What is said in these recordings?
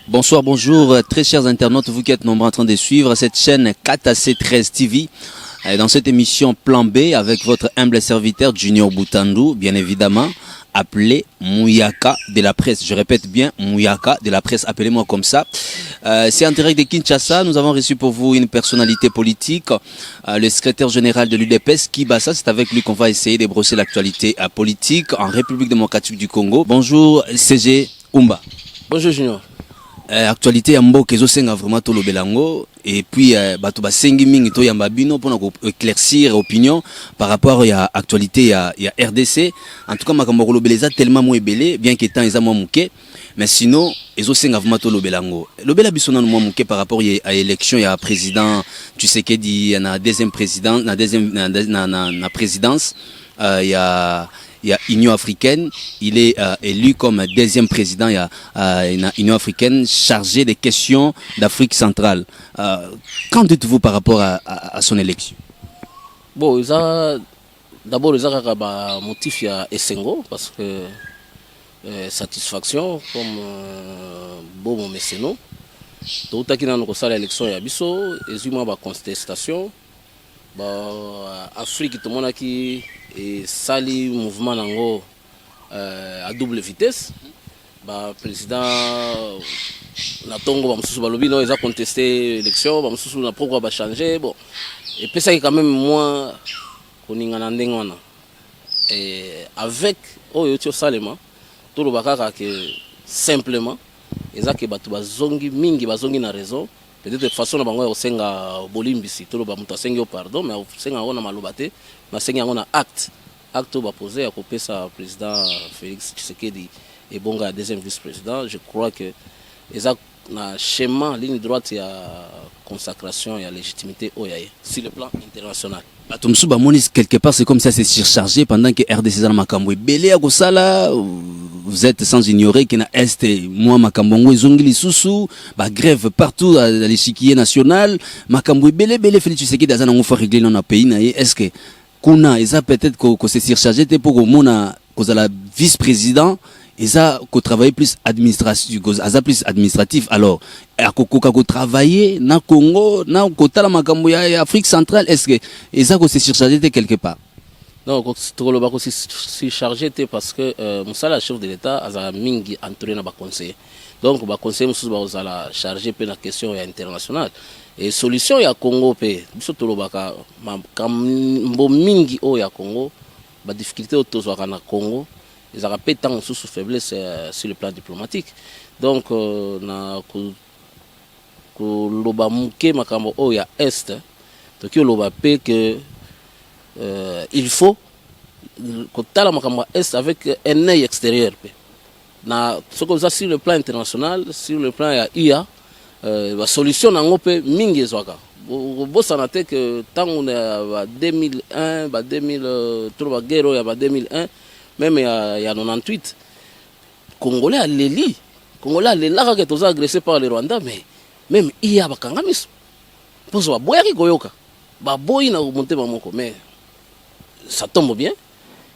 Bonsoir, bonjour, très chers internautes, vous qui êtes nombreux en train de suivre cette chaîne 4AC13 TV. Dans cette émission Plan B, avec votre humble serviteur Junior Boutandou, bien évidemment, appelé Mouyaka de la presse. Je répète bien, Mouyaka de la presse, appelez-moi comme ça. C'est en direct de Kinshasa, nous avons reçu pour vous une personnalité politique, le secrétaire général de l'UDPS, Kibasa. C'est avec lui qu'on va essayer de brosser l'actualité politique en République démocratique du Congo. Bonjour, CG Oumba. Bonjour Junior. Actualité ya mboka ezosenga vraiment tolobelango et puis bato basengi mingi to yamba bino pour éclaircir opinion par rapport à actualité ya RDC. En tout cas makambo kolobeleza tellement mo ebele bien que temps eza mo muke, mais sinon ezosenga vraiment tolobelango. Lobela biso na mo muke par rapport à élection ya président Tshisekedi na deuxième président na présidence il y a Union africaine, il est élu comme deuxième président il y a Union africaine chargé des questions d'Afrique centrale. Qu'en dites-vous par rapport à son élection? Bon, d'abord ils ont un motif à Essengo parce que satisfaction comme bon mécéno. Tout à qui dans nos salles d'élection il y a biso, ils ont une contestation. Afrique tout le monde qui et sali mouvement nango à double vitesse président na tongo bamususu balobi no ils a contesté l'élection bamususu na pourquoi ba changer bon et puis ça quand même moi koninga na ndenge wana et avec oyo tio salema to lo bakaka que simplement eza ke batu bazongi mingi bazongi na raison peut-être de façon na bango ya kosenga bolimbisi to lo ba mutu asengi pardon mais kosenga ona malobate masengi on a acte va poser à couper sa président Félix Tshisekedi et Bonga deuxième vice-président. Je crois que les un schéma ligne droite il y a consacration il y a légitimité sur le plan international. Quelque part c'est comme ça c'est surchargé pendant que RDC dans makambo belé à Gosala vous êtes sans ignorer que na est moi makambongo ezongili susu ba grève partout à l'échiquier national makambo belé Félix Tshisekedi azana ngo faut régler dans pays na est-ce que kuna eza peut-être que c'est surchargé pour mona cause la vice-président eza ko travailler plus administratif alors akokoka ko travailler na Congo na kotala makambo ya Afrique centrale est-ce que eza ko c'est surchargé quelque part? Non ko toloba ko c'est chargé parce que musala chef de l'état aza mingi entouré na ba conseiller donc ba conseiller mususu ba ozala chargé pe na question ya internationale et solution ya Congo pe biso tolobaka makambo mingi o ya Congo ba difficulté otozwaka na Congo ils ont pas tant sous faiblesse sur le plan diplomatique donc na ko loba muke makambo o ya est to ki loba pe que il faut ko tala makambo est avec un œil extérieur pe na ce que ça sur le plan international sur le plan ya IA la solution nango pe mingi ezwaka bosana te que tango na 2001 ba 2000 ba guerre ya ba 2001 même il y a 98 Congolais à l'Eli Congolais à l'Ela que tous agressés par le Rwanda mais même il y a bakanga miso poso ba boya ki goyoka ba boyi na monter ba moko mais ça tombe bien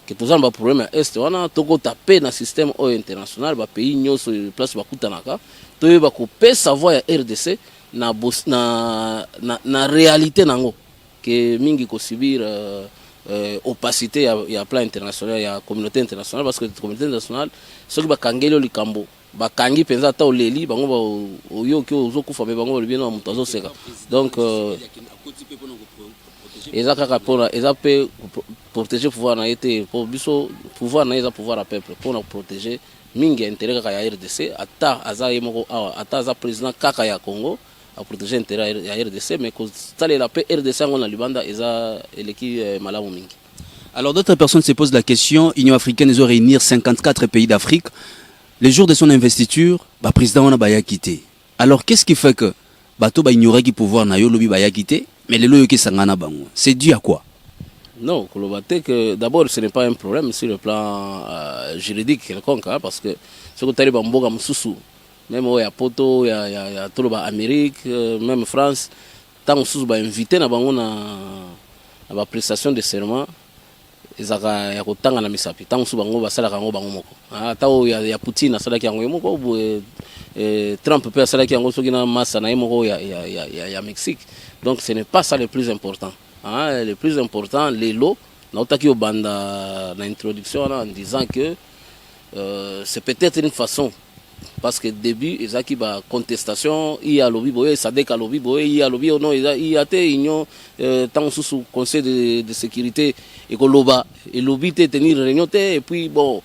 que tous ba problème est wana toko taper na système international ba pays nyoso place ba kutanaka to ba ko pesa voix ya RDC na réalité nango que mingi ko subir opacité il y a plan international il y a communauté internationale parce que la communauté internationale ceux qui ba kangelo likambo ba kangi penza ta oleli bango ba oyo ki ozokufa be bango bien na mutazo seka donc ezaka pour ezape protéger pouvoir na été pour biso pouvoir na eza pouvoir à peuple pour na protéger mingi intérêt kaka ya RDC ata aza yemoko ata aza président kaka ya Congo à protéger intérêt ya RDC mais que tale la paix RDC ngona libanda eza eleki malamu mingi. Alors d'autres personnes se posent la question, Union africaine ils ont réunir 54 pays d'Afrique le jour de son investiture, ba président wana ba ya quitté. Alors qu'est-ce qui fait que bato ba ignorer qui pouvoir na yo lobi ba ya quitté mais le loyo ki sangana bango? C'est dû à quoi? Non, que d'abord ce n'est pas un problème sur le plan juridique quelconque hein, parce que ce que tu as mboga mususu même il y a poto il y a tout le Amérique même France tant mususu ba invité na bango na prestation de serment ezaka ya kotanga na misapi tant mususu bango basala kango bango moko ata ya Poutine asala ki yango moko Trump peut faire qui en soki na massa na yemoko ya Mexique. Donc ce n'est pas ça le plus important. Hein? Le plus important, les lots, naotaki au banda na introduction en disant que c'est peut-être une façon. Parce que début, il y a une contestation, il y a lobby, il y a lobby, il y a lobby, non, il y a union, tant sous conseil de sécurité, et que le lobby te tenir réunion, et puis bon,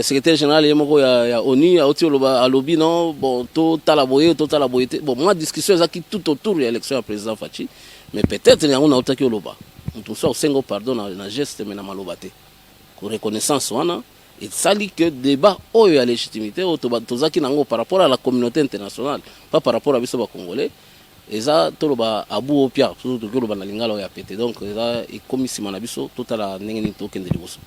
secrétaire général, il y a ONU, il y a lobby, non, bon, tout à la boye, bon, moi, discussion, il tout autour de l'élection à président Fachi, mais peut-être, il y a un autre qui est loba. Tout ça, au pardon, na geste, mais na malobate. Reconnaissance, et ça dit que débat où il y a légitimité par rapport à la communauté internationale, pas par rapport à les Congolais. Et ça, tout le monde a bout au pied, surtout que le Banalingalo a pété. Donc, il comme si Manabiso, tout à la Nengenito Kendeliboso.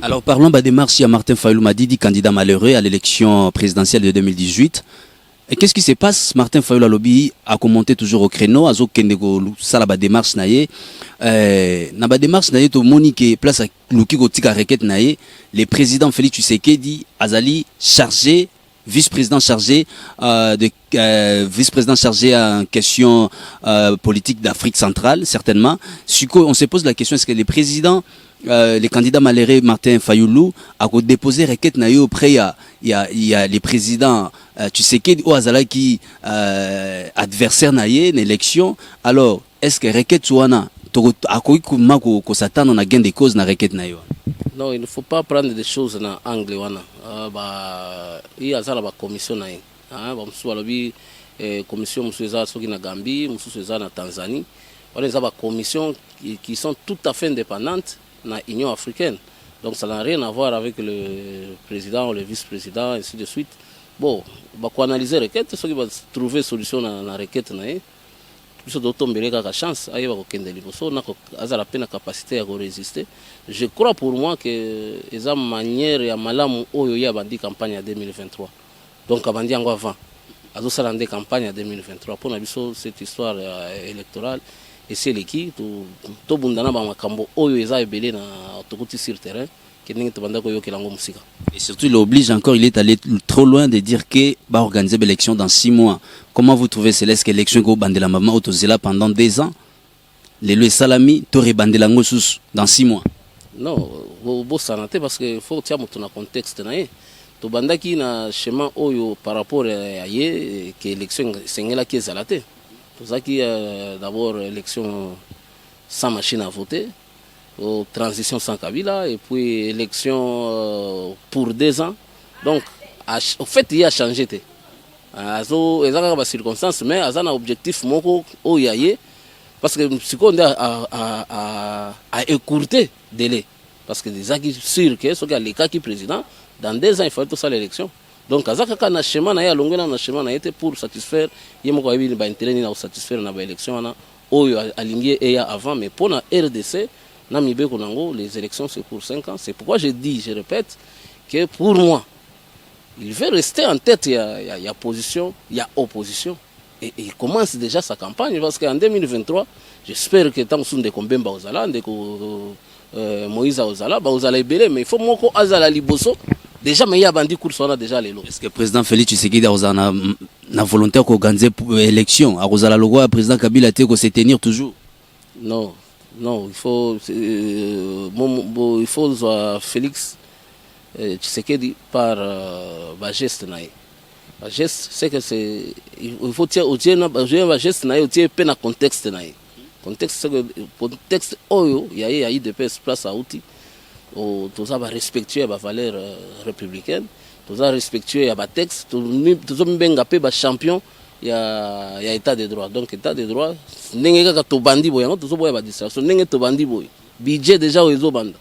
Alors parlons de démarche à Martin Fayulu Madidi, candidat malheureux à l'élection présidentielle de 2018. Et qu'est-ce qui se passe? Martin Fayulu Lobby a commenté toujours au créneau, Azo Kendego Salaba démarche naye. Naba démarche naye to monique place à Luki Gotika requête naye. Le président Félix Tshisekedi Azali chargé, vice-président chargé vice-président chargé en question politique d'Afrique centrale, certainement. On se pose la question, est-ce que le président les candidats malheureux Martin Fayulu a déposé requête naye auprès il y a les présidents Tshisekedi ou Azala qui adversaire naye une élection. Alors est-ce que requête souana akoki kuma ko satana na gain de cause na requête naye? Non, il ne faut pas prendre des choses dans angle wana. Il y a la commission naye. Ba msu alobi commission msu eza soki na Gambie, msu eza na Tanzanie. Voilà les commissions qui sont tout à fait indépendantes dans l'Union africaine. Donc ça n'a rien à voir avec le président ou le vice-président, ainsi de suite. Bon, on va analyser la requête, ceux qui vont trouver solution dans la requête. Plus d'autres ont chance, il y a la capacité à résister. Je crois pour moi que c'est une manière de malamu oyo bandi campagne en 2023. Donc bandi en avant. Azo salande campagne en 2023 pour cette histoire électorale. Et c'est qui tout bundana ba makambo oyo eza ebele na tokuti sur terrain que ningi tobanda ko yokelango musika. Et surtout il oblige encore, il est allé trop loin de dire que va organiser l'élection dans 6 mois. Comment vous trouvez céleste l'élection go bandela maman autozela pendant 2 ans? Les lois salami to rebandela ngosus dans 6 mois. Non, bo sanate parce que faut tiens mon contexte naé. To bandaki na chemin oyo par rapport à yé que élection sengela qui ezalate. Pour ça qu'il y a d'abord élection sans machine à voter, transition sans Kabila, et puis élection pour 2 ans. Donc, au fait, il y a changé. Il y a des circonstances, mais il y a un objectif parce que ce qu'on a écourté le délai. Parce que les acquis sûrs que ce les cas qui président, dans 2 ans, il faut tout ça l'élection. Donc azaka na chemin na ya longona na chemin na été pour satisfaire yemoko yebini ba intérêt na satisfaire na ba élection na oyo alingié et avant, mais pour la RDC na mibeko nango les élections c'est pour 5 ans. C'est pourquoi je dis, je répète que pour moi il veut rester en tête, il y a position, il y a opposition et il commence déjà sa campagne parce qu'en 2023 j'espère que tant que Kombemba ozala ndeko Moïse ozala ba ozala ebele, mais il faut moko azala liboso. Déjà, mais il y a bandi course, on a déjà les lots. Est-ce que le président Félix Tshisekedi a na volonté d'organiser l'élection? A Rosala Logo, le président Kabila a se tenir toujours? Non, non, il faut Félix Tshisekedi par geste naï. Geste, c'est que c'est il faut tirer au geste naï, au tirer peine à contexte naï. Contexte, c'est que contexte oyo, il y a eu des place à outils. Tous ça va respectuer les valeurs républicaines, tous ça respectuer les textes, tous ça bien gapé les champions, il y a état de droit. Donc état de droit, n'engage que tout bandit boy, tous ça boy va distraction, n'engage tout bandit boy. Budget déjà aux banda,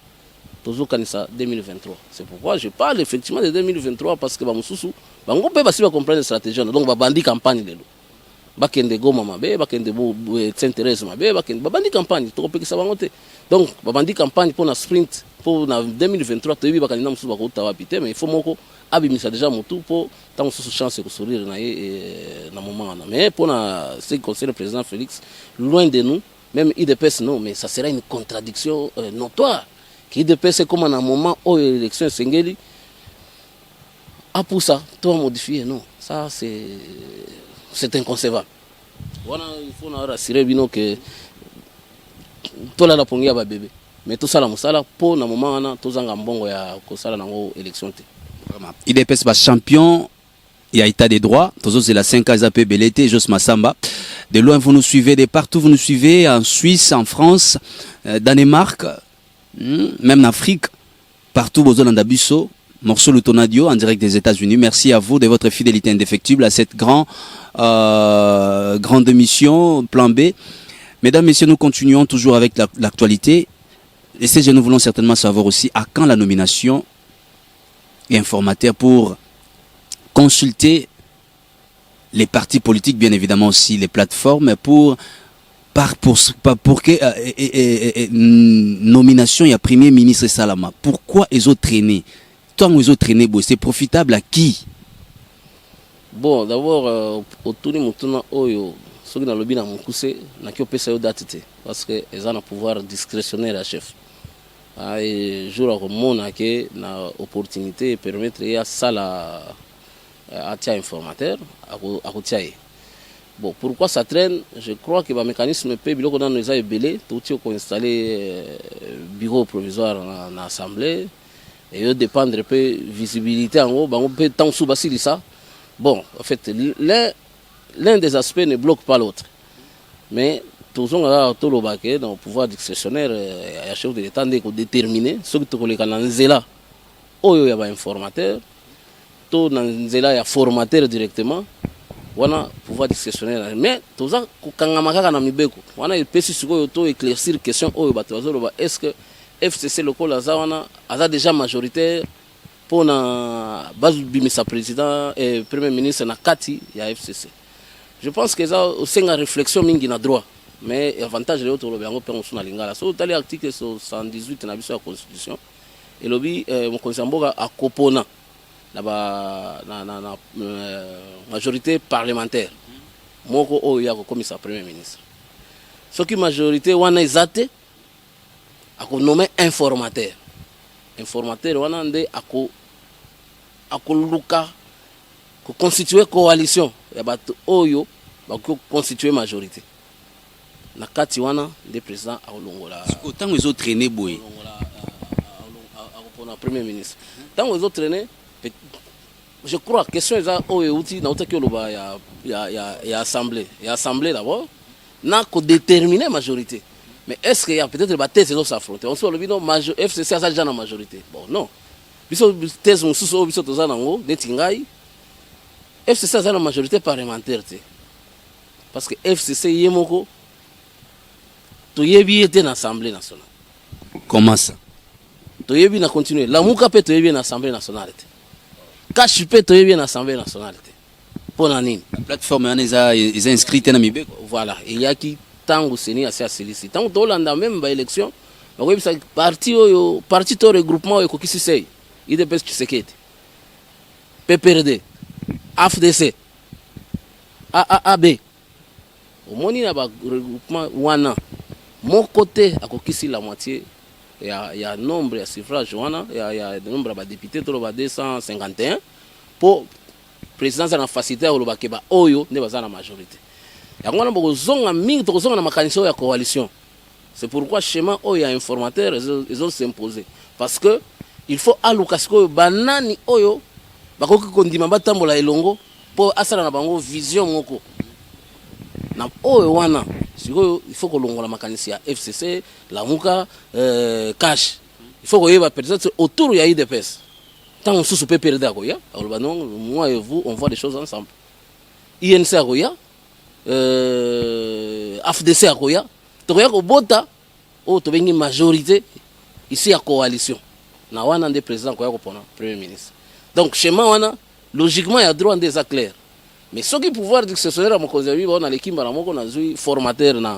tous ça canisa 2023. C'est pourquoi je parle effectivement de 2023 parce que bamususu, bango peut pas si comprendre la stratégie. Donc ba bandit campagne lelo. Bakende goma mabe, bakende bo Saint-Thérèse mabe, bakende bandi campagne, to kopeki sa bangote. Donc bandi campagne pour na sprint pour na 2023 to yebi bakanina musu bakota wapite, mais il faut moko abimisa déjà mutu pour tant musu chance de sourire na moment na. Mais pour na ce qui concerne le président Félix, loin de nous, même IDPS non, mais ça sera une contradiction notoire. Qui IDPS c'est comme un moment où l'élection sengeli a pour ça, tout modifier non. Ça, c'est inconcevable. Voilà, il faut rassurer Bino que tout là la pongi ya bébé. Mais tout ça la musala pour na moment na tout zanga mbongo ya ko sala nango élection te. Vraiment. IDPS ba champion, il y a état des droits. Tous c'est la 5 AZP Belete, Jos Massamba. De loin vous nous suivez, de partout vous nous suivez, en Suisse, en France, Danemark, même en Afrique, partout vous en Dabusso. Morceau Lutonadio en direct des États-Unis. Merci à vous de votre fidélité indéfectible à cette grande émission Plan B. Mesdames, Messieurs, nous continuons toujours avec l'actualité. Et ces jeunes, nous voulons certainement savoir aussi à quand la nomination et informateur pour consulter les partis politiques, bien évidemment aussi les plateformes, pour que nomination, il y a Premier ministre Salama. Pourquoi ils ont traîné? Tant ils ont traîné, c'est profitable à qui? Bon, d'abord, autour de Moutuna Oyo, ceux qui ont le bien à mon coussé, n'a qu'à payer sa date, parce qu'ils ont un pouvoir discrétionnaire à chef. Et jour à mon aké, na opportunité permettre à ça à tia informateur à côté. Bon, pourquoi ça traîne? Je crois que le mécanisme peut bien qu'on a nous a ébélé, tout ce qu'on installé bureau provisoire dans l'assemblée. Et eux dépendre un peu visibilité en haut, on peut tant sous ça. Bon, en fait, l'un des aspects ne bloque pas l'autre. Mais toujours dans le pouvoir discrétionnaire, il y a chef de l'État qui déterminer ce que tu as dans Zela, où il y a un informateur, tout dans Zela il y a formateur directement, voilà pouvoir discrétionnaire. Mais tout ça, quand on a un mibeko, on a éclaircir question est-ce que FCC local a déjà majoritaire pour na base bimisa président et premier ministre na kati ya FCC. Je pense que ça aussi une réflexion mingi na droit, mais avantage les autres lobi yango pe on na lingala. So tali article 118 na biso ya constitution et lobi mon konsamboga akopona na majorité parlementaire. Moko o ya ko komisa premier ministre. Ce qui majorité wana ezate ako nommé informateur. Informateur wana nde ako luka ko constituer coalition ya bato oyo ba ko constituer majorité. Na kati wana nde président akolongola. Autant ils ont traîné boy. Pour le premier ministre. Tant ils ont traîné, je crois question eza oyo uti na utaki oloba ya assemblée. Ya assemblée d'abord na ko déterminer majorité. Mais est-ce qu'il y a peut-être des thèses qui s'affrontent? On se dit non, FCC a déjà la majorité. Bon, non. Biso thèse mususu biso toza nango netingai. FCC a la majorité parlementaire. Parce que FCC yemoko to yebi était dans l'Assemblée nationale. Comment ça? To yebi na continuer. La muka peut to yebi dans l'Assemblée nationale. Kashi peut to yebi dans l'Assemblée nationale. Pour nani? La plateforme ils ont inscrit dans mibeko. Voilà, il y a qui tango seni assez sollicité. Tant que Hollande même ba élection, on voit ça parti to regroupement ko kisi sei. IDPS Tshisekedi. PPRD. AFDC. AAB. Au moni na ba regroupement wana. Mon côté a kokisi la moitié. Il y a nombre de suffrages wana, il y a nombre de députés to ba 251 pour présidence na facilité au ba keba oyo ne baza na majorité. Il y a une coalition. C'est pourquoi schéma où il y a informateur, ils ont s'imposé. Parce que il faut allocation banani oyo bakoki kondima batambola elongo pour asala na bango vision moko. Na oyo wana, il faut que longola makanisi ya FCC, la muka cash. Il faut que peut-être autour ya IDPS. Tant on sous peut perdre akoya, alors non, moi et vous on voit des choses ensemble. INC akoya AFDC à Koya, Toya Kobota, ou Tobengi majorité ici à coalition. Na wana des présidents Koya Kopona, premier ministre. Donc, chez moi, logiquement, il y a droit des clairs. Mais ce qui pouvoir dire que ce serait à mon conseil, on a l'équipe à mon formateur na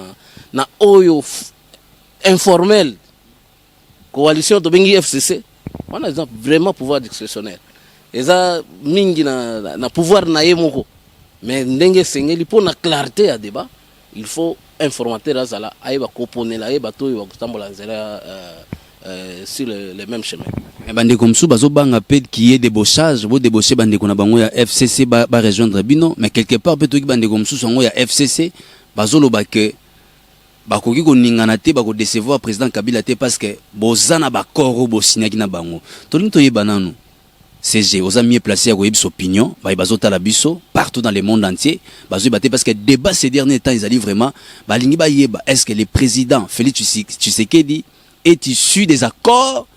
oyo informel, coalition Tobengi FCC, on a vraiment pouvoir discrétionnaire. Et ça, mingi na pouvoir na yemoko. Mais ndenge sengeli pour la clarté à débat, il faut informateur azala aiba koponela aiba to yo kutambola nzela sur le même chemin. Bande comme ça, bazo banga peut qui est débauchage, vous débaucher bande qu'on a bango ya FCC ba rejoindre bino, mais quelque part peut que bande comme ça songo ya FCC, bazo lo ba que bakoki ko ningana te bako décevoir président Kabila te parce que bozana ba koro bo signaki na bango. Tolingi to yebana nous. CG aux amis placés à Goyebs opinion, bazo tala biso partout dans le monde entier, bazo baté parce que débat ces derniers temps ils allaient vraiment balingi ba yeba est-ce que le président Félix Tshisekedi est issu des accords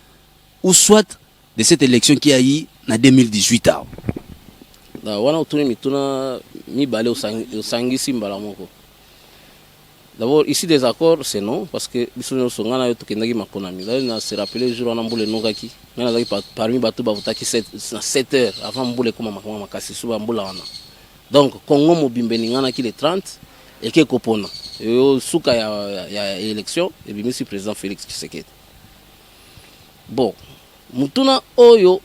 ou soit de cette élection qui a eu en 2018. D'abord, ici des accords, c'est non, parce que nous sommes se rappeler le jour où on a Nogaki, parmi Batou Bavutaki 7 heures avant Mboule comme Makasi Souba Mboula. Donc, Congo Mobimbeningana qui est 30 et qui est Kopona. Et au Souka, il y a élection, et bien, monsieur le président Félix Tshisekedi. Bon, Mutuna Oyo,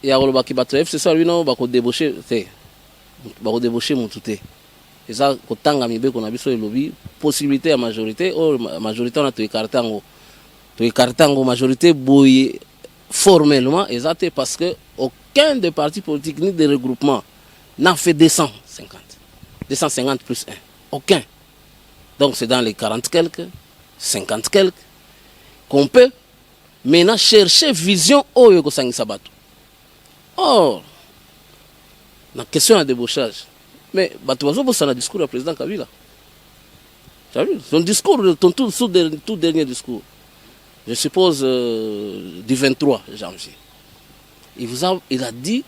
il y a un qui battu c'est ça, lui, non, il va débaucher, Moutouté. Et ça, quand on a mis le lobby, possibilité à majorité, majorité on a tout écarté en majorité bouillé formellement, exact, parce que aucun des partis politiques ni des regroupements n'a fait 250 plus 1. Aucun. Donc c'est dans les 40 quelques, 50 quelques, qu'on peut maintenant chercher vision au Yoko Sangi Sabato. Or, la question de débauchage. Mais Batuazo c'est un discours du président Kabila. Tu as vu son discours, tout dernier discours, je suppose du 23 janvier. Il a dit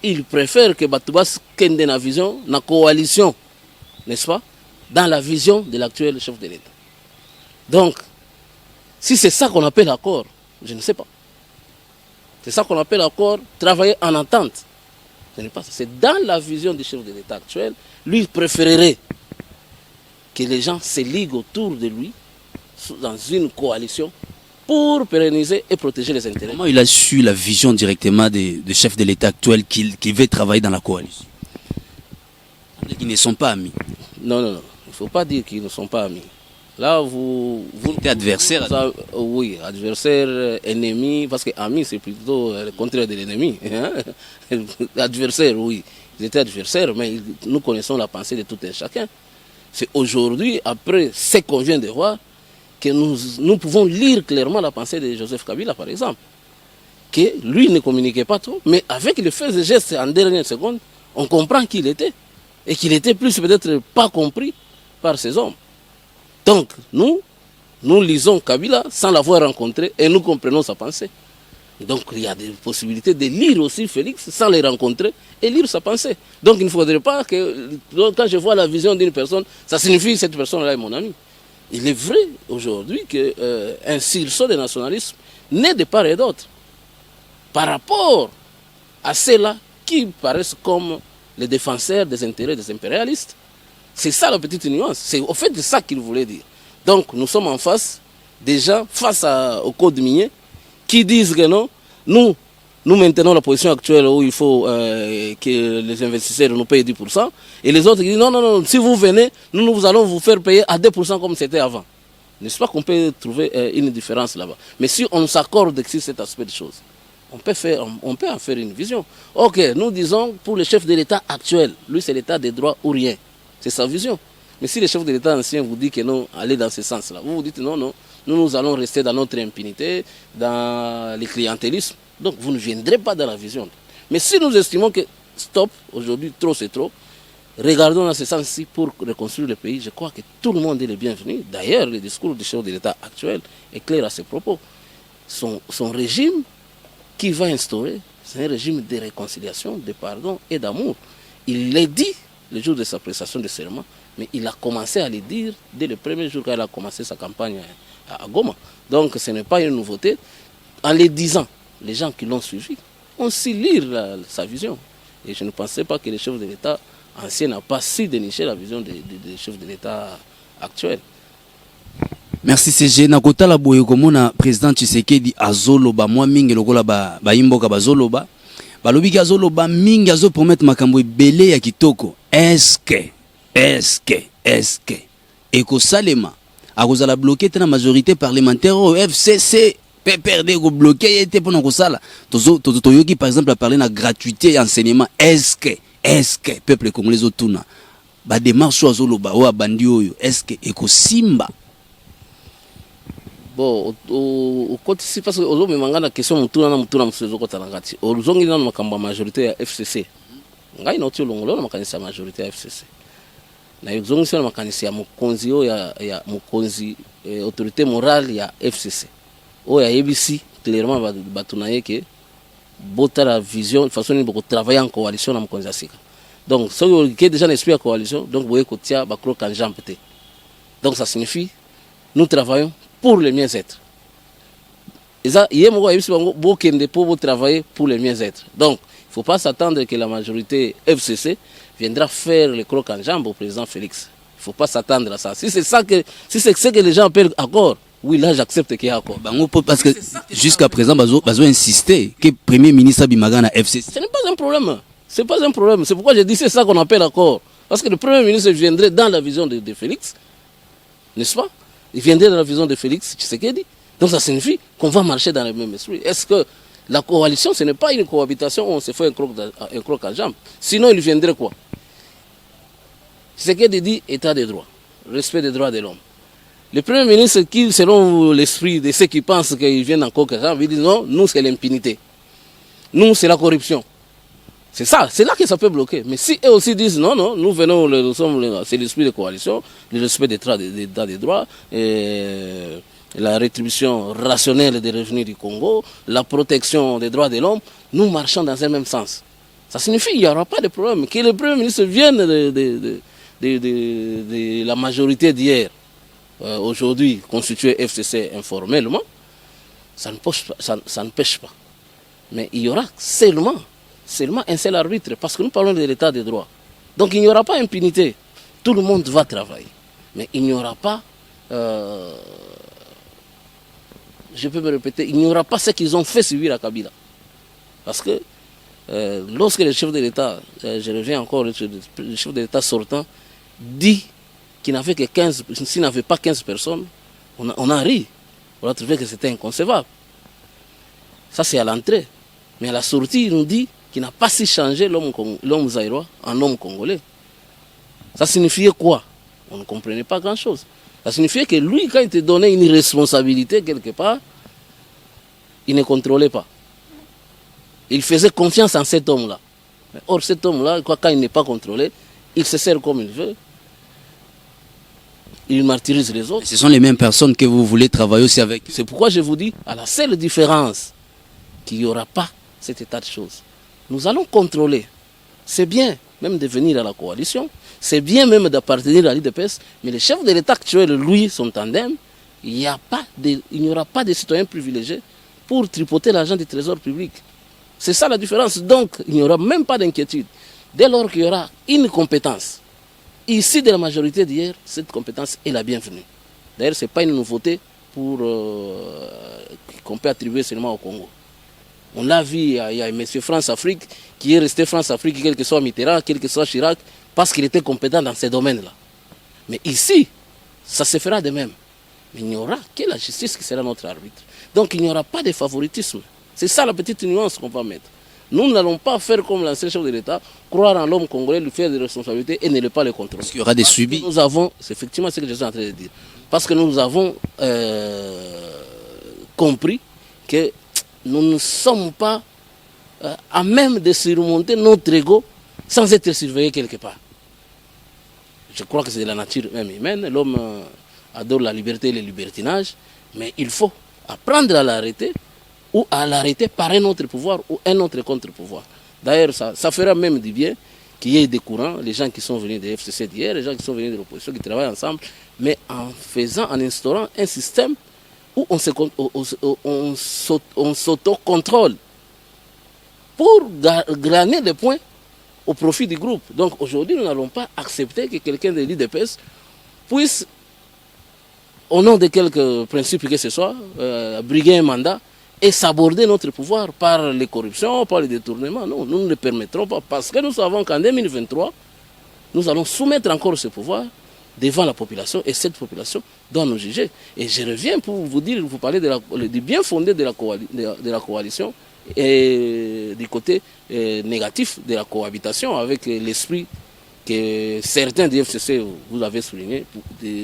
il préfère que Batoubas kende na vision, na coalition, n'est-ce pas, dans la vision de l'actuel chef de l'État. Donc, si c'est ça qu'on appelle accord, je ne sais pas. C'est ça qu'on appelle accord, travailler en entente. C'est dans la vision du chef de l'État actuel, lui préférerait que les gens se liguent autour de lui dans une coalition pour pérenniser et protéger les intérêts. Comment il a su la vision directement du chef de l'État actuel qui veut travailler dans la coalition? Ils ne sont pas amis. Non, il ne faut pas dire qu'ils ne sont pas amis. Là, vous êtes adversaire. Oui, adversaire, ennemi, parce que ami, c'est plutôt le contraire de l'ennemi. Hein? Adversaire, oui. Ils étaient adversaires, mais nous connaissons la pensée de tout un chacun. C'est aujourd'hui, après ce qu'on vient de voir, que nous pouvons lire clairement la pensée de Joseph Kabila, par exemple. Que lui ne communiquait pas trop, mais avec les faits et gestes en dernière seconde, on comprend qui il était. Et qu'il était plus peut-être pas compris par ces hommes. Donc, nous lisons Kabila sans l'avoir rencontré et nous comprenons sa pensée. Donc, il y a des possibilités de lire aussi Félix sans les rencontrer et lire sa pensée. Donc, il ne faudrait pas que, quand je vois la vision d'une personne, ça signifie que cette personne-là est mon ami. Il est vrai aujourd'hui qu'un sursaut de nationalisme naît de part et d'autre par rapport à ceux-là qui paraissent comme les défenseurs des intérêts des impérialistes. C'est ça la petite nuance. C'est au fait de ça qu'il voulait dire. Donc nous sommes en face des gens, face au code minier, qui disent que non, nous maintenons la position actuelle où il faut que les investisseurs nous payent 10%, et les autres qui disent non, si vous venez, nous allons vous faire payer à 2% comme c'était avant. N'est-ce pas qu'on peut trouver une différence là-bas? Mais si on s'accorde sur cet aspect de choses, on peut en faire une vision. Ok, nous disons pour le chef de l'État actuel, lui c'est l'État des droits ou rien. C'est sa vision. Mais si le chef de l'État ancien vous dit que non, allez dans ce sens-là, vous dites non, nous allons rester dans notre impunité, dans le clientélisme. Donc vous ne viendrez pas dans la vision. Mais si nous estimons que stop, aujourd'hui trop c'est trop, regardons dans ce sens-ci pour reconstruire le pays, je crois que tout le monde est le bienvenu. D'ailleurs, le discours du chef de l'État actuel est clair à ses propos. Son régime qui va instaurer, c'est un régime de réconciliation, de pardon et d'amour. Il l'a dit le jour de sa prestation de serment, mais il a commencé à le dire dès le premier jour quand il a commencé sa campagne à Goma. Donc ce n'est pas une nouveauté. En le disant, les gens qui l'ont suivi ont su lire sa vision. Et je ne pensais pas que le chef de l'État ancien n'a pas su dénicher la vision du chef de l'État actuel. Merci CG. Nakota la boye komona président Tshisekedi azoloba mwa mingi lokola ba imboka bazoloba. Balobi ki azoloba mingi azo promettre makambo ebele ya kitoko. Est-ce que Eko Salema akozala bloqué na majorité parlementaire au FCC PPRD ko bloqué était pour nous ça là. Toyoki par exemple a parlé de la gratuité et enseignement. Est-ce que peuple congolais autouna ba démarche ozo loba o bandi oyo est-ce que ekosimba? Bon, au côté si parce que ozo me mangana question mutuna msezo kota ngati. Ozongi na makamba majorité ya FCC. Ngai na tio longolo na makanisa majorité ya FCC. Na yozongi sana makanisa ya mukonzi o ya mukonzi autorité morale ya FCC. O ya ABC clairement batuna yeke bota la vision de façon beaucoup travailler en coalition na mukonzi asika. Donc ce qui est déjà l'esprit de coalition, donc vous voyez que tia bakro kanjam pété. Donc ça signifie nous travaillons pour le mieux-être. Et ça, il y a beaucoup de travailler pour le mieux-être. Donc, il ne faut pas s'attendre que la majorité FCC viendra faire le croc en jambe au président Félix. Il ne faut pas s'attendre à ça. Si c'est ça que, si c'est ce que les gens appellent accord, oui, là j'accepte qu'il y a accord. Parce que jusqu'à présent, ils ont insisté que le Premier ministre Bimaga na FCC. Ce n'est pas un problème. Ce n'est pas un problème. C'est pourquoi je dis c'est ça qu'on appelle accord. Parce que le Premier ministre viendrait dans la vision de Félix, n'est-ce pas? Il viendrait dans la vision de Félix Tshisekedi. Donc ça signifie qu'on va marcher dans le même esprit. Est-ce que la coalition, ce n'est pas une cohabitation où on se fait un croc à jambe? Sinon, il viendrait quoi? Tshisekedi dit état de droit, respect des droits de l'homme. Le Premier ministre qui, selon l'esprit de ceux qui pensent qu'ils viennent en croc à jambe, il dit non, nous c'est l'impunité. Nous c'est la corruption. C'est ça, c'est là que ça peut bloquer. Mais si eux aussi disent non, non, nous venons, c'est l'esprit de coalition, le respect des droits, la rétribution rationnelle des revenus du Congo, la protection des droits de l'homme, nous marchons dans un même sens. Ça signifie qu'il n'y aura pas de problème. Que le Premier ministre vienne de la majorité d'hier, aujourd'hui constituée FCC informellement, ça ne pêche pas. Mais il y aura seulement un seul arbitre, parce que nous parlons de l'état de droit. Donc il n'y aura pas impunité. Tout le monde va travailler. Mais il n'y aura pas, je peux me répéter, il n'y aura pas ce qu'ils ont fait subir à Kabila. Parce que lorsque le chef de l'État, je reviens encore, le chef de l'État sortant, dit qu'il n'avait que 15, s'il n'avait pas 15 personnes, on a ri. On a trouvé que c'était inconcevable. Ça c'est à l'entrée. Mais à la sortie, il nous dit qu'il n'a pas si changé l'homme zaïrois en homme congolais. Ça signifiait quoi? On ne comprenait pas grand-chose. Ça signifiait que lui, quand il te donnait une responsabilité quelque part, il ne contrôlait pas. Il faisait confiance en cet homme-là. Or, cet homme-là, quand il n'est pas contrôlé, il se sert comme il veut. Il martyrise les autres. Ce sont les mêmes personnes que vous voulez travailler aussi avec. C'est pourquoi je vous dis, à la seule différence, qu'il n'y aura pas cet état de choses. Nous allons contrôler. C'est bien même de venir à la coalition, c'est bien même d'appartenir à l'IDPS, mais le chef de l'État actuel, lui, son tandem, il n'y aura pas de citoyens privilégiés pour tripoter l'argent du trésor public. C'est ça la différence. Donc, il n'y aura même pas d'inquiétude. Dès lors qu'il y aura une compétence, ici de la majorité d'hier, cette compétence est la bienvenue. D'ailleurs, ce n'est pas une nouveauté pour qu'on peut attribuer seulement au Congo. On l'a vu, il y a M. France-Afrique qui est resté France-Afrique, quel que soit Mitterrand, quel que soit Chirac, parce qu'il était compétent dans ces domaines-là. Mais ici, ça se fera de même. Mais il n'y aura que la justice qui sera notre arbitre. Donc il n'y aura pas de favoritisme. C'est ça la petite nuance qu'on va mettre. Nous n'allons pas faire comme l'ancien chef de l'État, croire en l'homme congolais, lui faire des responsabilités et ne pas les contrôler. Parce qu'il y aura des subis. Nous avons, c'est effectivement ce que je suis en train de dire, parce que nous avons compris que nous ne sommes pas à même de surmonter notre ego sans être surveillé quelque part. Je crois que c'est de la nature même humaine. L'homme adore la liberté et le libertinage, mais il faut apprendre à l'arrêter ou à l'arrêter par un autre pouvoir ou un autre contre-pouvoir. D'ailleurs, ça fera même du bien qu'il y ait des courants, les gens qui sont venus de FCC d'hier, les gens qui sont venus de l'opposition, qui travaillent ensemble, mais en instaurant un système où on s'auto-contrôle pour gagner des points au profit du groupe. Donc aujourd'hui, nous n'allons pas accepter que quelqu'un de l'IDPS puisse, au nom de quelques principes que ce soit, briguer un mandat et s'aborder notre pouvoir par les corruptions, par les détournements. Non, nous ne le permettrons pas parce que nous savons qu'en 2023, nous allons soumettre encore ce pouvoir devant la population et cette population doit nous juger. Et je reviens pour vous dire, vous parlez du bien fondé de la coalition et du côté négatif de la cohabitation avec l'esprit que certains du FCC, vous avez souligné,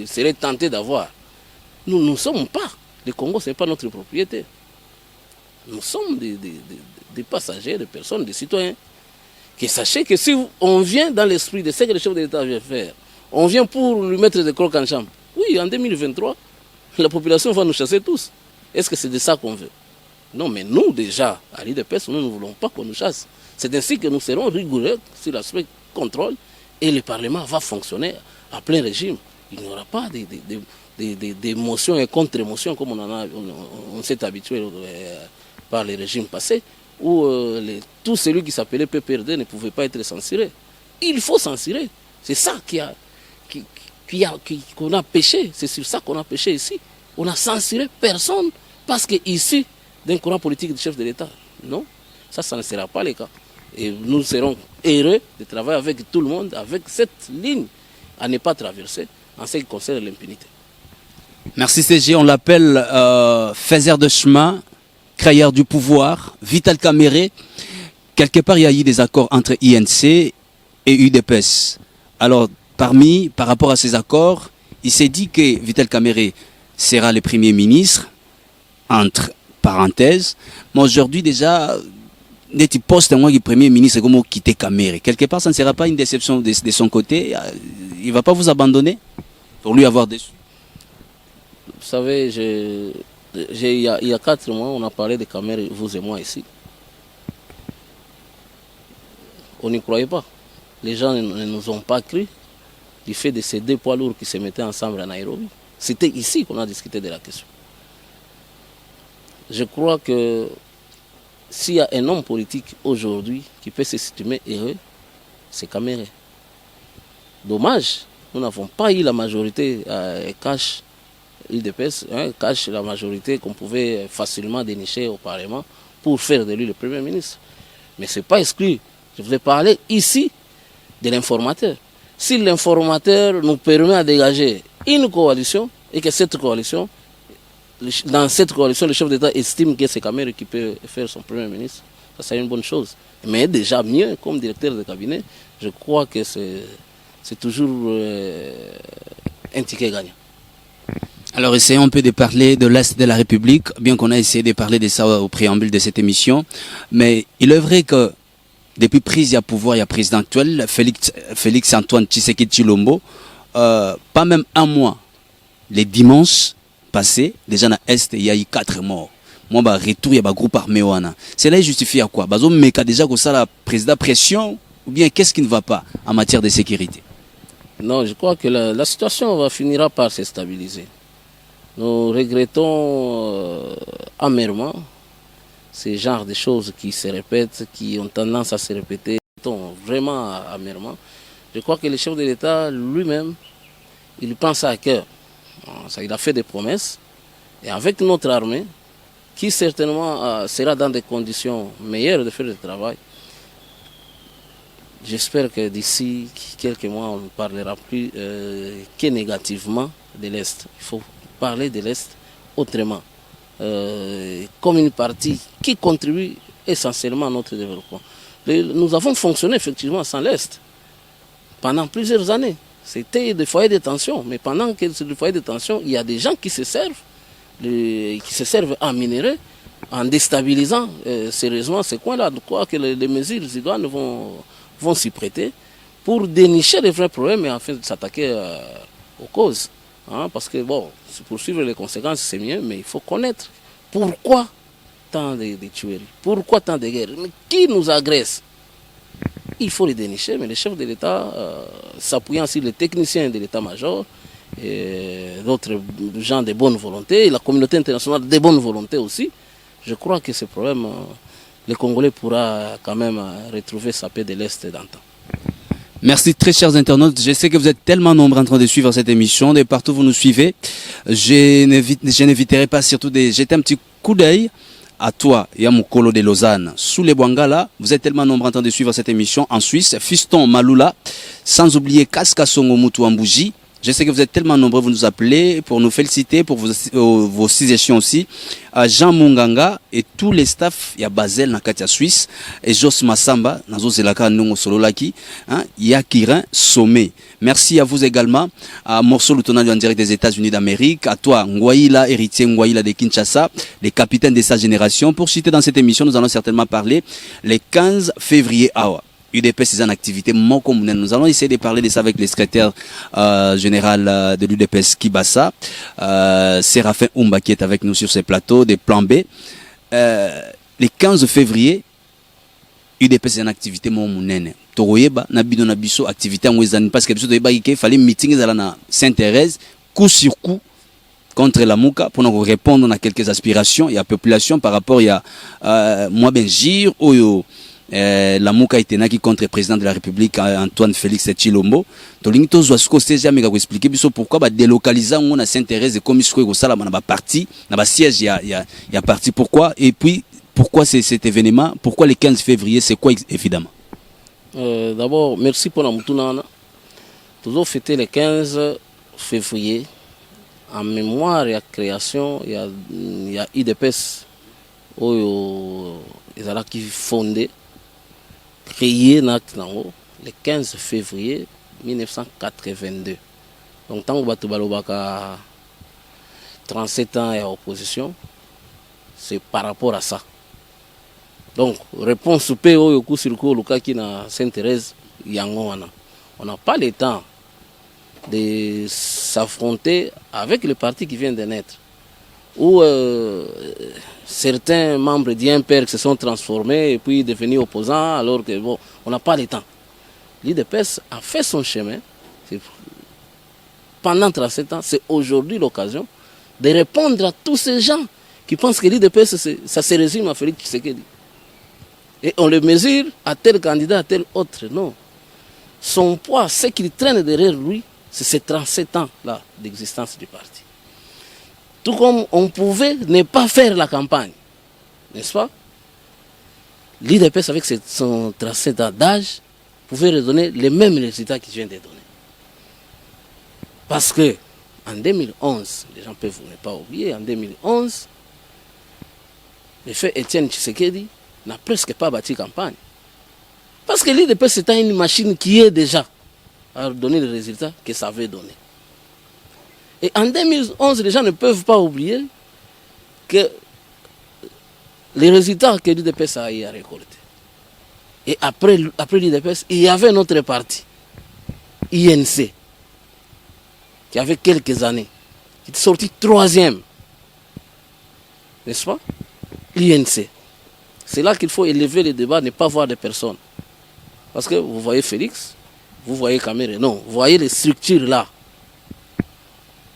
seraient tentés d'avoir. Nous ne sommes pas. Le Congo, ce n'est pas notre propriété. Nous sommes des passagers, des personnes, des citoyens. Que sachez que si on vient dans l'esprit de ce que le chef de l'État vient faire, on vient pour lui mettre des crocs en chambre. Oui, en 2023, la population va nous chasser tous. Est-ce que c'est de ça qu'on veut? Non, mais nous, déjà, à l'IDPS, nous ne voulons pas qu'on nous chasse. C'est ainsi que nous serons rigoureux sur l'aspect contrôle et le Parlement va fonctionner à plein régime. Il n'y aura pas des motions et contre-motions comme on s'est habitué par les régimes passés, où tout celui qui s'appelait PPRD ne pouvait pas être censuré. Il faut censurer. C'est ça qu'on a péché. C'est sur ça qu'on a péché ici. On a censuré personne parce qu'ici, d'un courant politique du chef de l'État. Non, ça ne sera pas le cas. Et nous serons heureux de travailler avec tout le monde, avec cette ligne à ne pas traverser en ce qui concerne l'impunité. Merci CG, on l'appelle faiseur de chemin, créateur du pouvoir, Vital Kamerhe. Quelque part, il y a eu des accords entre INC et UDPS. Alors, par rapport à ces accords, il s'est dit que Vital Kamerhe sera le Premier ministre, entre parenthèses. Mais aujourd'hui, déjà, dès qu'il poste moi qui Premier ministre, comme quitter Kamerhe. Quelque part, ça ne sera pas une déception de son côté. Il ne va pas vous abandonner pour lui avoir déçu. Vous savez, il y a 4 mois, on a parlé de Kamerhe, vous et moi ici. On n'y croyait pas. Les gens ne nous ont pas cru du fait de ces 2 poids lourds qui se mettaient ensemble à Nairobi. C'était ici qu'on a discuté de la question. Je crois que s'il y a un homme politique aujourd'hui qui peut s'estimer heureux, c'est Kamerhe. Dommage, nous n'avons pas eu la majorité cash l'UDPS, cache la majorité qu'on pouvait facilement dénicher au Parlement pour faire de lui le Premier ministre. Mais ce n'est pas exclu. Je vous ai parlé ici de l'informateur. Si l'informateur nous permet de dégager une coalition et que cette coalition, dans cette coalition, le chef d'État estime que c'est Kamerhe qui peut faire son Premier ministre, ça c'est une bonne chose. Mais déjà mieux, comme directeur de cabinet, je crois que c'est toujours un ticket gagnant. Alors essayons un peu de parler de l'Est de la République, bien qu'on a essayé de parler de ça au préambule de cette émission. Mais il est vrai que depuis prise à pouvoir, il y a président actuel, Félix Antoine Tshisekedi Tshilombo, pas même un mois, les dimanches passés, déjà dans l'Est, il y a eu 4 morts. Moi, retour, il y a un groupe armé. Cela est justifié à quoi? Mais déjà que ça, la président pression, ou bien qu'est-ce qui ne va pas en matière de sécurité? Non, je crois que la situation finira par se stabiliser. Nous regrettons amèrement ces genres de choses qui se répètent, qui ont tendance à se répéter, vraiment amèrement. Je crois que le chef de l'État lui-même, il pense à cœur. Il a fait des promesses. Et avec notre armée, qui certainement sera dans des conditions meilleures de faire le travail, j'espère que d'ici quelques mois, on ne parlera plus que négativement de l'Est. Il faut parler de l'Est autrement, comme une partie qui contribue essentiellement à notre développement. Nous avons fonctionné effectivement sans l'Est pendant plusieurs années. C'était des foyers de tension, mais pendant que c'est des foyers de tension, il y a des gens qui se servent à minerai en déstabilisant sérieusement ces coins-là. Je crois que les mesures idoines vont s'y prêter pour dénicher les vrais problèmes et en fait s'attaquer aux causes. Parce que bon, poursuivre les conséquences c'est mieux, mais il faut connaître pourquoi tant de tueries, pourquoi tant de guerres, mais qui nous agresse. Il faut les dénicher, mais les chefs de l'État, s'appuyant sur les techniciens de l'État-major, et d'autres gens de bonne volonté, et la communauté internationale de bonne volonté aussi, je crois que ce problème, le Congolais pourra quand même retrouver sa paix de l'Est d'antan. Merci très chers internautes, je sais que vous êtes tellement nombreux en train de suivre cette émission, de partout où vous nous suivez. Je n'éviterai pas surtout de jeter un petit coup d'œil à toi et à mon colo de Lausanne. Sous les Bwangala, vous êtes tellement nombreux en train de suivre cette émission en Suisse. Fiston Malula, sans oublier Kaska Songo Mutu Ambouji, Je sais que vous êtes tellement nombreux, vous nous appelez pour nous féliciter pour vos suggestions aussi. Jean Munganga et tous les staffs, il y a Basel, Nakatia Suisse, et Jos Massamba, Nazo Zelaka, Nungo Sololaki, il y a Kirin Sommet. Merci à vous également, à Morceau Lieutenant en direct des États-Unis d'Amérique, à toi, Ngwaïla, héritier Ngwaïla de Kinshasa, les capitaines de sa génération. Pour citer dans cette émission, nous allons certainement parler les 15 février. UDPS c'est en activité. Nous allons essayer de parler de ça avec le secrétaire général de l'UDPS Kibasa, Séraphin Oumba, qui est avec nous sur ce plateau des plans B. Les 15 février, UDPS c'est en activité. Toroyeba, Nabido Nabiso, activité en Wezani, parce que il fallait meeting à Sainte-Thérèse, coup sur coup, contre la Mouka, pour nous répondre à quelques aspirations et à la population par rapport à moi Benjir, la Mouka était contre le président de la République Antoine Félix Tshilombo. Tolingi tozo asko seja mega ko expliquer biso pourquoi ba délocaliser on a Sainte-Thérèse comme isko ko sala na ba parti na ba siège ya parti pourquoi et puis pourquoi c'est cet événement, pourquoi le 15 février, c'est quoi évidemment? D'abord merci pour la moutounana. Toujours fêter le 15 février en mémoire et à création il y a IDPS ils ont qui fondé créé le 15 février 1982. Donc tant que Batubalobaka 37 ans et à opposition, c'est par rapport à ça. Donc réponse au PO au sur le cas qui na Sainte-Thérèse Yangoana. On n'a pas le temps de s'affronter avec le parti qui vient de naître. Où certains membres d'IMPER se sont transformés et puis devenus opposants alors que bon, on n'a pas le temps. L'IDPS a fait son chemin pendant 37 ans. C'est aujourd'hui l'occasion de répondre à tous ces gens qui pensent que l'IDPS, ça se résume à Félix Tshisekedi. Et on le mesure à tel candidat, à tel autre. Non. Son poids, ce qu'il traîne derrière lui, c'est ces 37 ans-là d'existence du parti. Tout comme on pouvait ne pas faire la campagne, n'est-ce pas? L'IDPS avec son 37 ans d'âge pouvait redonner les mêmes résultats qu'il vient de donner. Parce que en 2011, les gens peuvent ne pas oublier, en 2011, le fait Étienne Tshisekedi n'a presque pas bâti campagne. Parce que l'IDPS c'était une machine qui est déjà à donner les résultats que ça avait donné. Et en 2011, les gens ne peuvent pas oublier que les résultats que l'IDPS a récoltés. Et après l'IDPS, il y avait notre parti, INC, qui avait quelques années, qui était sorti 3e. N'est-ce pas? L'INC. C'est là qu'il faut élever le débat, ne pas voir des personnes. Parce que vous voyez Félix, vous voyez Kamere, non, vous voyez les structures là.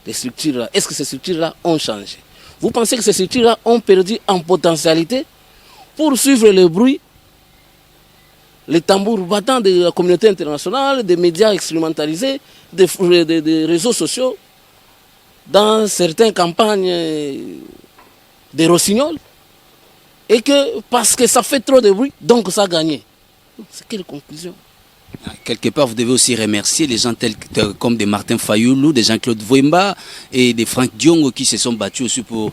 Les structures là, est-ce que ces structures-là ont changé? Vous pensez que ces structures-là ont perdu en potentialité pour suivre le bruit, les tambours battants de la communauté internationale, des médias instrumentalisés, des réseaux sociaux, dans certaines campagnes des rossignols, et que parce que ça fait trop de bruit, donc ça a gagné. C'est quelle conclusion? Quelque part, vous devez aussi remercier les gens tels comme des Martin Fayoulou, des Jean-Claude Vouemba et des Franck Diongo qui se sont battus aussi pour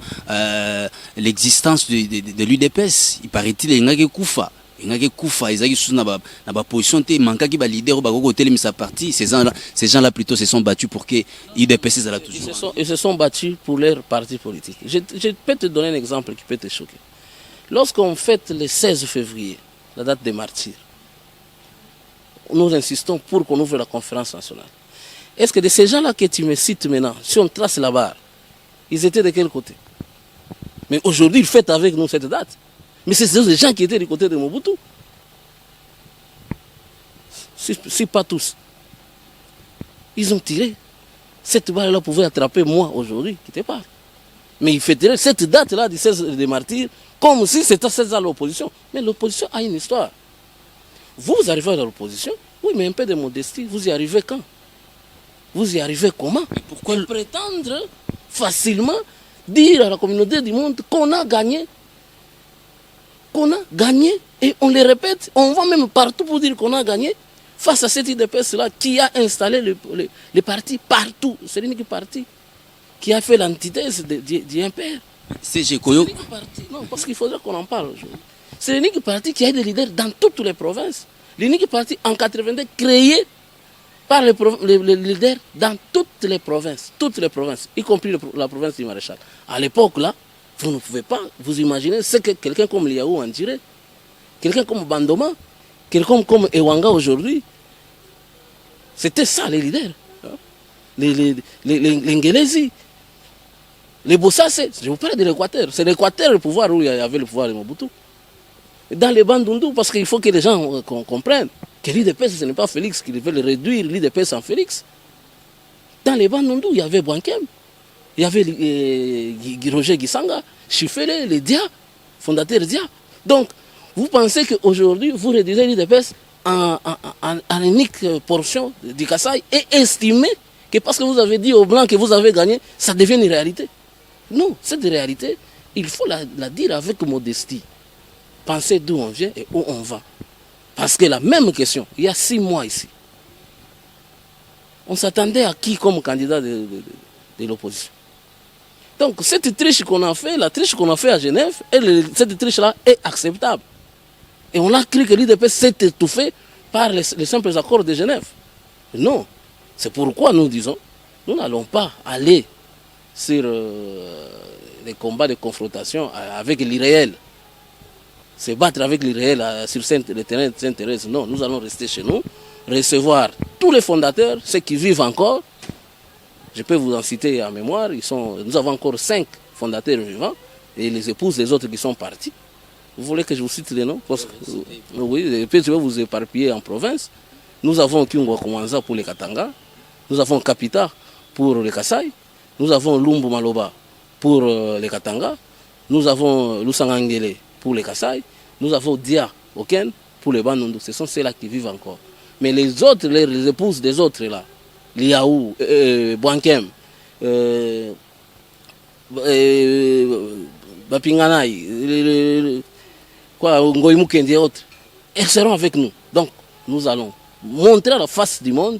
l'existence de l'UDPS. Il paraît-il qu'il y a des Koufa. Il y a des Koufa, ils ont une position, il manque des leaders qui sa partie. Ces gens-là plutôt se sont battus pour que l'UDPS soit toujours. Ils se sont battus pour leur parti politique. Je peux te donner un exemple qui peut te choquer. Lorsqu'on fête le 16 février, la date des martyrs, nous insistons pour qu'on ouvre la conférence nationale. Est-ce que de ces gens-là que tu me cites maintenant, si on trace la barre, ils étaient de quel côté? Mais aujourd'hui, ils fêtent avec nous cette date. Mais c'est des gens qui étaient du côté de Mobutu. Si pas tous. Ils ont tiré. Cette balle-là pouvait attraper moi aujourd'hui qui te parle. Mais ils fêteraient cette date-là du 16 des martyrs comme si c'était 16 ans l'opposition. Mais l'opposition a une histoire. Vous arrivez à l'opposition, oui, mais un peu de modestie, vous y arrivez quand? Vous y arrivez comment? Pourquoi prétendre facilement dire à la communauté du monde qu'on a gagné? Qu'on a gagné, et on le répète, on va même partout pour dire qu'on a gagné, face à cette IDPS-là qui a installé les partis partout. C'est l'unique parti qui a fait l'antithèse du MPR. CG Koyo. Non, parce qu'il faudrait qu'on en parle aujourd'hui. C'est l'unique parti qui a des leaders dans toutes les provinces. L'unique parti en 82 créé par les leaders dans toutes les provinces, y compris la province du Maréchal. À l'époque, là, vous ne pouvez pas vous imaginer ce que quelqu'un comme Liaou en dirait, quelqu'un comme Bandoma, quelqu'un comme Ewanga aujourd'hui. C'était ça les leaders. Les Ngelezi, les Bossassé. Je vous parle de l'Équateur. C'est l'Équateur le pouvoir où il y avait le pouvoir de Mobutu. Dans les Bandundu, parce qu'il faut que les gens comprennent que l'IDPS, ce n'est pas Félix qui veut réduire l'IDPS en Félix. Dans les Bandundu, il y avait Bouankem, il y avait Roger Gisanga, Chifele, les Dia, fondateur Dia. Donc, vous pensez qu'aujourd'hui, vous réduisez l'IDPS en unique portion du Kasaï et estimez que parce que vous avez dit aux Blancs que vous avez gagné, ça devient une réalité. Non, cette réalité, il faut la dire avec modestie. Pensez d'où on vient et où on va. Parce que la même question, il y a 6 mois ici, on s'attendait à qui comme candidat de l'opposition. Donc cette triche qu'on a fait, la triche qu'on a fait à Genève, cette triche-là est acceptable. Et on a cru que l'IDP s'est étouffé par les simples accords de Genève. Non. C'est pourquoi nous disons, nous n'allons pas aller sur les combats de confrontation avec l'irréel. Se battre avec l'irréel sur le terrain de Sainte-Thérèse. Non, nous allons rester chez nous, recevoir tous les fondateurs, ceux qui vivent encore. Je peux vous en citer en mémoire. Nous avons encore 5 fondateurs vivants et les épouses des autres qui sont partis. Vous voulez que je vous cite les noms? Parce que, oui, et puis je vais vous éparpiller en province. Nous avons Kyungwa Kwanza pour les Katanga. Nous avons Kapita pour les Kasaï. Nous avons Lumbu Maloba pour les Katanga. Nous avons Lusangangele pour les Kasaï. Nous avons Dia Oken pour les Bandundu. Ce sont ceux-là qui vivent encore. Mais les autres, les épouses des autres là, Liaou, Bouankem, Bapinganaï, Ngoï Mukendi et autres, elles seront avec nous. Donc, nous allons montrer à la face du monde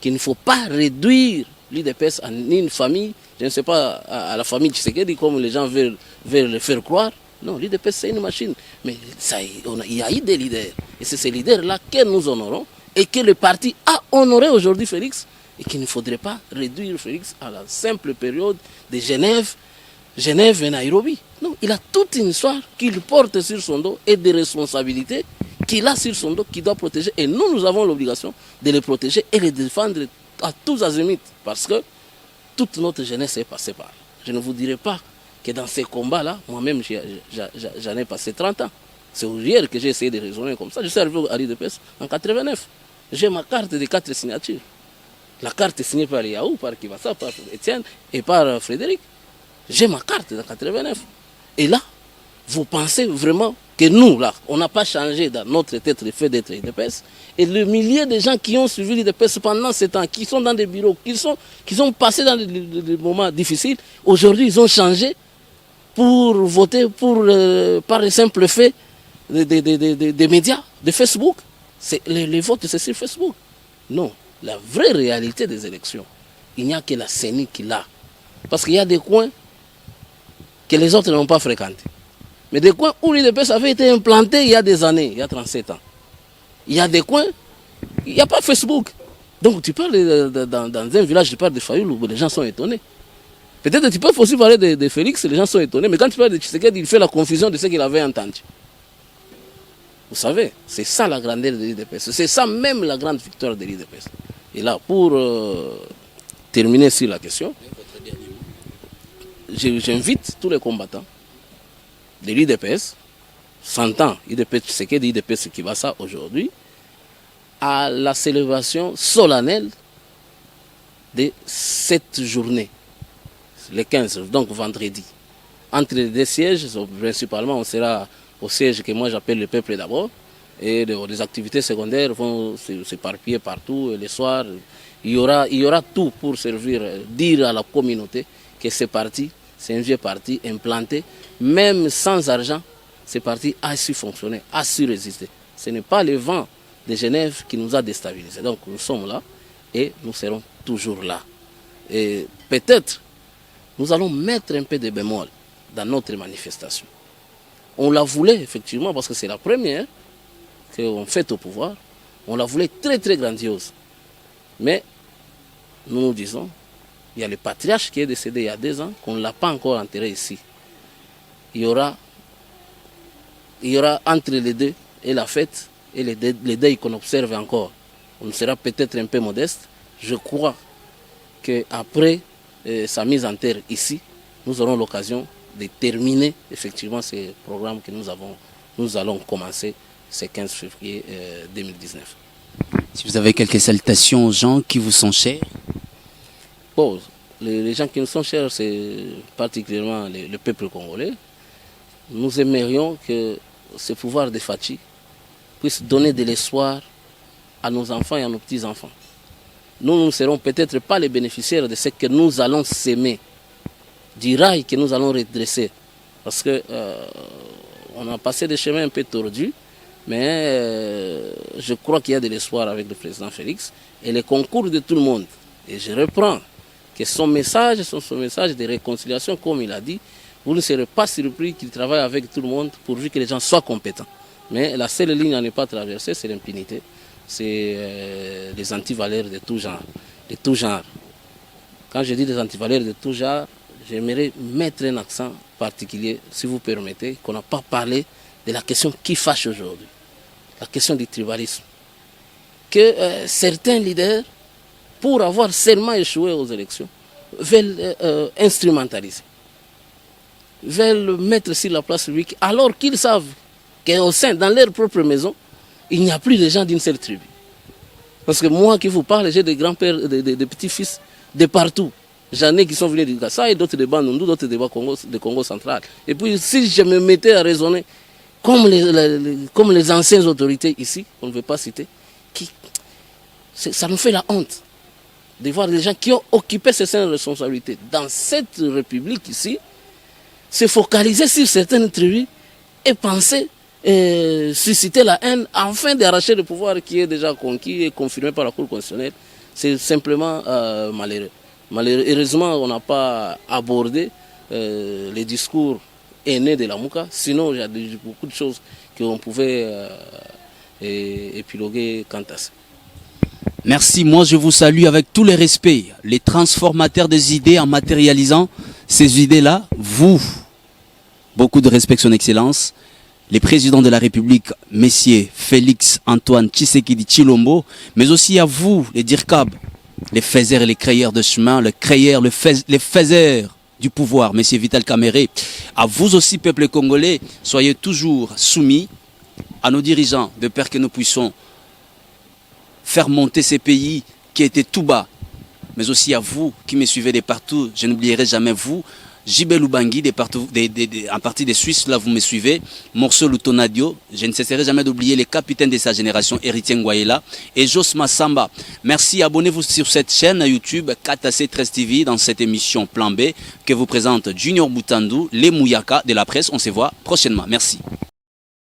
qu'il ne faut pas réduire l'IDPS en une famille, je ne sais pas, à la famille Tshisekedi, comme les gens veulent le faire croire. Non, l'IDPS c'est une machine. Mais il y a eu des leaders. Et c'est ces leaders-là que nous honorons et que le parti a honoré aujourd'hui Félix. Et qu'il ne faudrait pas réduire Félix à la simple période de Genève et Nairobi. Non, il a toute une histoire qu'il porte sur son dos et des responsabilités qu'il a sur son dos, qu'il doit protéger. Et nous avons l'obligation de les protéger et les défendre à tous azimuts. Parce que toute notre jeunesse est passée par là. Je ne vous dirai pas que dans ces combats-là, moi-même, j'en ai passé 30 ans. C'est hier que j'ai essayé de raisonner comme ça. Je suis arrivé à l'IDPS en 89. J'ai ma carte de 4 signatures. La carte est signée par Yaou, par Kibasa, par Étienne et par Frédéric. J'ai ma carte de 89. Et là, vous pensez vraiment que nous, là, on n'a pas changé dans notre tête le fait d'être IDPS. Et le millier de gens qui ont suivi l'IDPS pendant ces temps, qui sont dans des bureaux, qui sont passés dans des moments difficiles, aujourd'hui, ils ont changé pour voter par le simple fait des médias, de Facebook. Les votes, c'est sur Facebook. Non. La vraie réalité des élections, il n'y a que la CENI qui l'a. Parce qu'il y a des coins que les autres n'ont pas fréquentés. Mais des coins où l'IDPS avait été implanté il y a des années, il y a 37 ans. Il y a des coins, il n'y a pas Facebook. Donc tu parles dans un village, tu parles de Fayoulou, où les gens sont étonnés. Peut-être tu peux aussi parler de Félix, les gens sont étonnés. Mais quand tu parles de Tshisekedi, il fait la confusion de ce qu'il avait entendu. Vous savez, c'est ça la grandeur de l'IDPS. C'est ça même la grande victoire de l'IDPS. Et là, pour terminer sur la question, j'invite tous les combattants de l'IDPS, 100 ans, IDPS Tshisekedi, IDPS Kibasa aujourd'hui, à la célébration solennelle de cette journée, le 15, donc vendredi. Entre les 2 sièges, principalement, on sera au siège que moi j'appelle le peuple d'abord. Et les activités secondaires vont s'éparpiller partout. Et le soir, il y aura tout pour servir, dire à la communauté que ce parti, c'est un vieux parti implanté, même sans argent, ce parti a su fonctionner, a su résister. Ce n'est pas le vent de Genève qui nous a déstabilisés. Donc nous sommes là et nous serons toujours là. Et peut-être nous allons mettre un peu de bémol dans notre manifestation. On la voulait effectivement parce que c'est la première qu'on fait au pouvoir. On la voulait très très grandiose. Mais nous nous disons, il y a le patriarche qui est décédé il y a 2 ans, qu'on ne l'a pas encore enterré ici. Il y aura entre les deux et la fête et les deuils qu'on observe encore. On sera peut-être un peu modeste. Je crois qu'après sa mise en terre ici, nous aurons l'occasion de terminer effectivement ces programmes que nous allons commencer ce 15 février 2019. Si vous avez quelques salutations aux gens qui vous sont chers. Bon, les gens qui nous sont chers, c'est particulièrement le peuple congolais. Nous aimerions que ce pouvoir de Fachi puisse donner de l'espoir à nos enfants et à nos petits-enfants. Nous ne serons peut-être pas les bénéficiaires de ce que nous allons s'aimer, du rail que nous allons redresser. Parce que on a passé des chemins un peu tordus, mais je crois qu'il y a de l'espoir avec le président Félix et le concours de tout le monde. Et je reprends que son message de réconciliation, comme il a dit, vous ne serez pas surpris qu'il travaille avec tout le monde pourvu que les gens soient compétents. Mais la seule ligne à ne pas traverser, c'est l'impunité. C'est les antivaleurs de tout genre. De tout genre. Quand je dis des antivaleurs de tout genre, j'aimerais mettre un accent particulier, si vous permettez, qu'on n'a pas parlé de la question qui fâche aujourd'hui. La question du tribalisme. Que certains leaders, pour avoir seulement échoué aux élections, veulent instrumentaliser. Veulent mettre sur la place publique, alors qu'ils savent qu'au sein, dans leur propre maison, il n'y a plus de gens d'une seule tribu. Parce que moi qui vous parle, j'ai des grands-pères, des petits-fils de partout. J'en ai qui sont venus du Gassa et d'autres de Bandundu, d'autres de Congo central. Et puis si je me mettais à raisonner comme les anciennes autorités ici, on ne veut pas citer, ça nous fait la honte de voir des gens qui ont occupé ces responsabilités dans cette république ici, se focaliser sur certaines tribus et penser susciter la haine afin d'arracher le pouvoir qui est déjà conquis et confirmé par la Cour constitutionnelle. C'est simplement malheureux. Heureusement, on n'a pas abordé les discours haineux de la Mouka, sinon il y a beaucoup de choses qu'on pouvait épiloguer quant à ça. Merci, moi je vous salue avec tout le respect, les transformateurs des idées en matérialisant ces idées-là, vous, beaucoup de respect son excellence, les présidents de la République, messieurs Félix Antoine Tshisekedi Tshilombo, mais aussi à vous, les DIRCAB, les faiseurs et les créeurs de chemin, les faiseurs du pouvoir, messieurs Vital Kamerhe, à vous aussi, peuple congolais, soyez toujours soumis à nos dirigeants, de peur que nous puissions faire monter ces pays qui étaient tout bas, mais aussi à vous qui me suivez de partout, je n'oublierai jamais vous, Jibel Lubangui, en partie des Suisses, là vous me suivez, Morceau Lutonadio, je ne cesserai jamais d'oublier les capitaines de sa génération, Héritier Ngwaïla et Jos Massamba. Merci, abonnez-vous sur cette chaîne YouTube, KTC 13 TV, dans cette émission Plan B, que vous présente Junior Boutandu, les Mouyaka de la presse. On se voit prochainement. Merci.